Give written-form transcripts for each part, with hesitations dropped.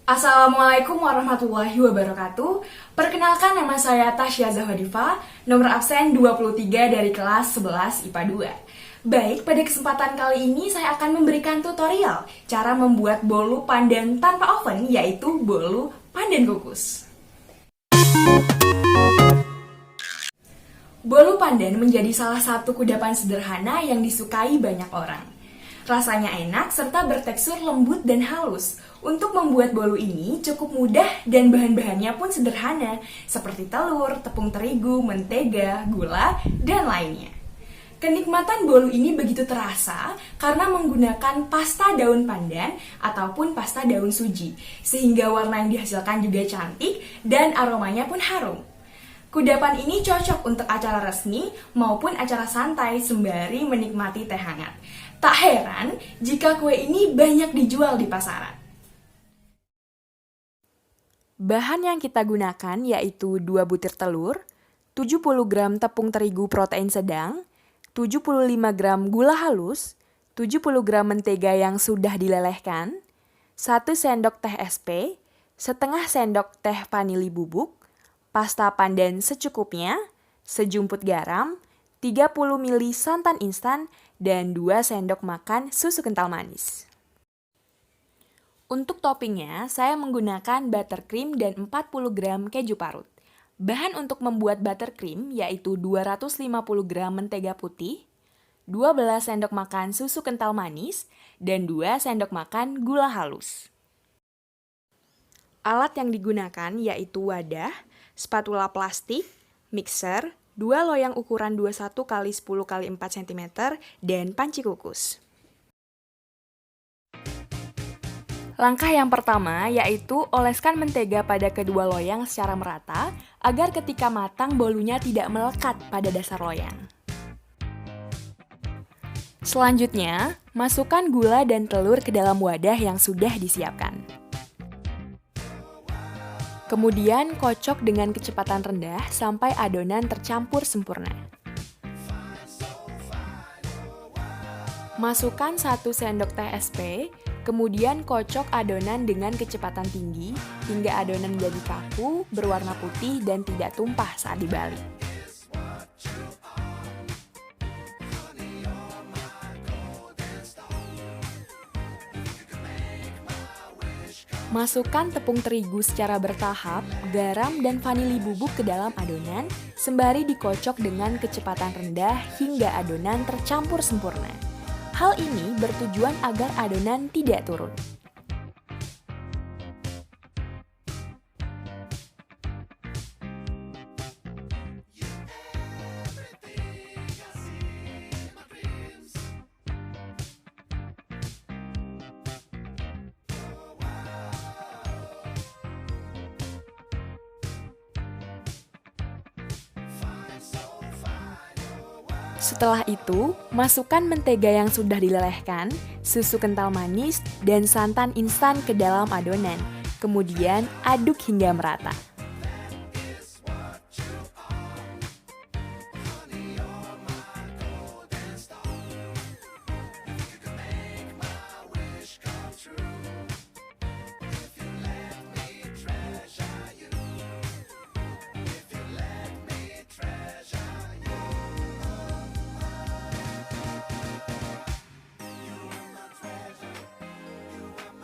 Assalamualaikum warahmatullahi wabarakatuh. Perkenalkan, nama saya Tasya Zahwadifa, nomor absen 23 dari kelas 11 IPA 2. Baik, pada kesempatan kali ini saya akan memberikan tutorial cara membuat bolu pandan tanpa oven, yaitu bolu pandan kukus. Bolu pandan menjadi salah satu kudapan sederhana yang disukai banyak orang. Rasanya enak serta bertekstur lembut dan halus. Untuk membuat bolu ini cukup mudah dan bahan-bahannya pun sederhana, seperti telur, tepung terigu, mentega, gula, dan lainnya. Kenikmatan bolu ini begitu terasa karena menggunakan pasta daun pandan ataupun pasta daun suji, sehingga warna yang dihasilkan juga cantik dan aromanya pun harum. Kudapan ini cocok untuk acara resmi maupun acara santai sembari menikmati teh hangat. Tak heran jika kue ini banyak dijual di pasaran. Bahan yang kita gunakan yaitu 2 butir telur, 70 gram tepung terigu protein sedang, 75 gram gula halus, 70 gram mentega yang sudah dilelehkan, 1 sendok teh SP, setengah sendok teh vanili bubuk, pasta pandan secukupnya, sejumput garam, 30 ml santan instan, dan 2 sendok makan susu kental manis. Untuk toppingnya, saya menggunakan buttercream dan 40 gram keju parut. Bahan untuk membuat buttercream yaitu 250 gram mentega putih, 12 sendok makan susu kental manis, dan 2 sendok makan gula halus. Alat yang digunakan yaitu wadah, spatula plastik, mixer, 2 loyang ukuran 21 x 10 x 4 cm, dan panci kukus. Langkah yang pertama yaitu oleskan mentega pada kedua loyang secara merata agar ketika matang bolunya tidak melekat pada dasar loyang. Selanjutnya, masukkan gula dan telur ke dalam wadah yang sudah disiapkan. Kemudian kocok dengan kecepatan rendah sampai adonan tercampur sempurna. Masukkan 1 sendok teh SP, kemudian kocok adonan dengan kecepatan tinggi hingga adonan menjadi kaku, berwarna putih, dan tidak tumpah saat dibalik. Masukkan tepung terigu secara bertahap, garam, dan vanili bubuk ke dalam adonan, sembari dikocok dengan kecepatan rendah hingga adonan tercampur sempurna. Hal ini bertujuan agar adonan tidak turun. Setelah itu, masukkan mentega yang sudah dilelehkan, susu kental manis, dan santan instan ke dalam adonan. Kemudian aduk hingga merata.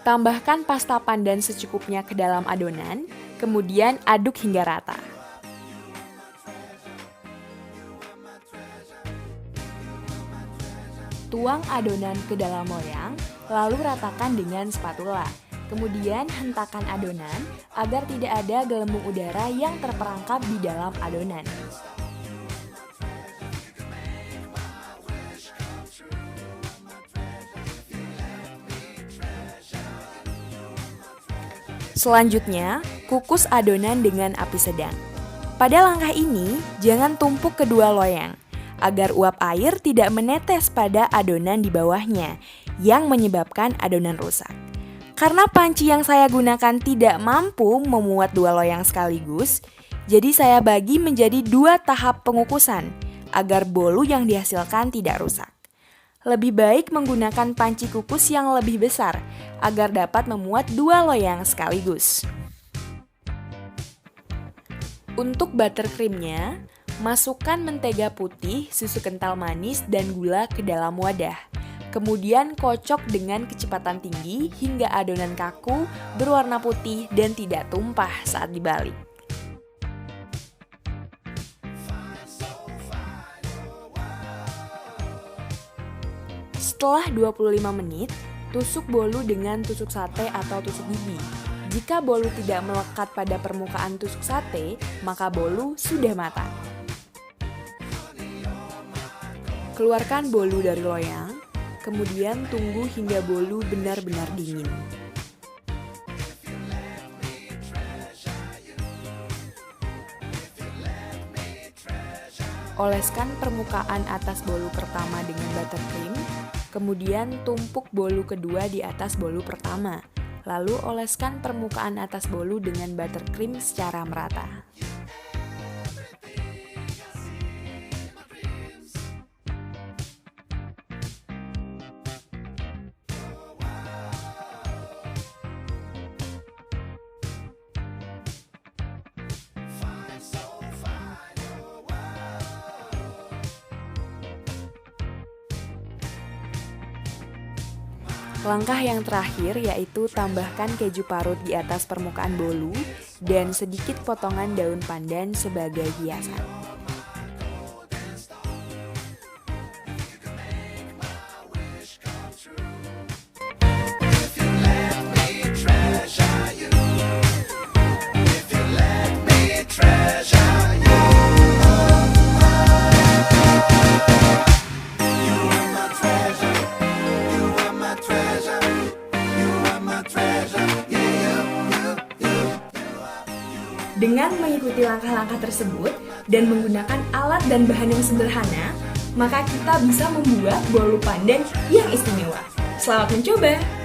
Tambahkan pasta pandan secukupnya ke dalam adonan, kemudian aduk hingga rata. Tuang adonan ke dalam loyang, lalu ratakan dengan spatula. Kemudian hentakan adonan agar tidak ada gelembung udara yang terperangkap di dalam adonan. Selanjutnya, kukus adonan dengan api sedang. Pada langkah ini, jangan tumpuk kedua loyang, agar uap air tidak menetes pada adonan di bawahnya, yang menyebabkan adonan rusak. Karena panci yang saya gunakan tidak mampu memuat 2 loyang sekaligus, jadi saya bagi menjadi 2 tahap pengukusan, agar bolu yang dihasilkan tidak rusak. Lebih baik menggunakan panci kukus yang lebih besar agar dapat memuat 2 loyang sekaligus. Untuk buttercreamnya, masukkan mentega putih, susu kental manis, dan gula ke dalam wadah. Kemudian kocok dengan kecepatan tinggi hingga adonan kaku, berwarna putih, dan tidak tumpah saat dibalik. Setelah 25 menit, tusuk bolu dengan tusuk sate atau tusuk gigi. Jika bolu tidak melekat pada permukaan tusuk sate, maka bolu sudah matang. Keluarkan bolu dari loyang, kemudian tunggu hingga bolu benar-benar dingin. Oleskan permukaan atas bolu pertama dengan buttercream, kemudian tumpuk bolu kedua di atas bolu pertama. Lalu oleskan permukaan atas bolu dengan buttercream secara merata. Langkah yang terakhir yaitu tambahkan keju parut di atas permukaan bolu dan sedikit potongan daun pandan sebagai hiasan. Dengan mengikuti langkah-langkah tersebut dan menggunakan alat dan bahan yang sederhana, maka kita bisa membuat bolu pandan yang istimewa. Selamat mencoba!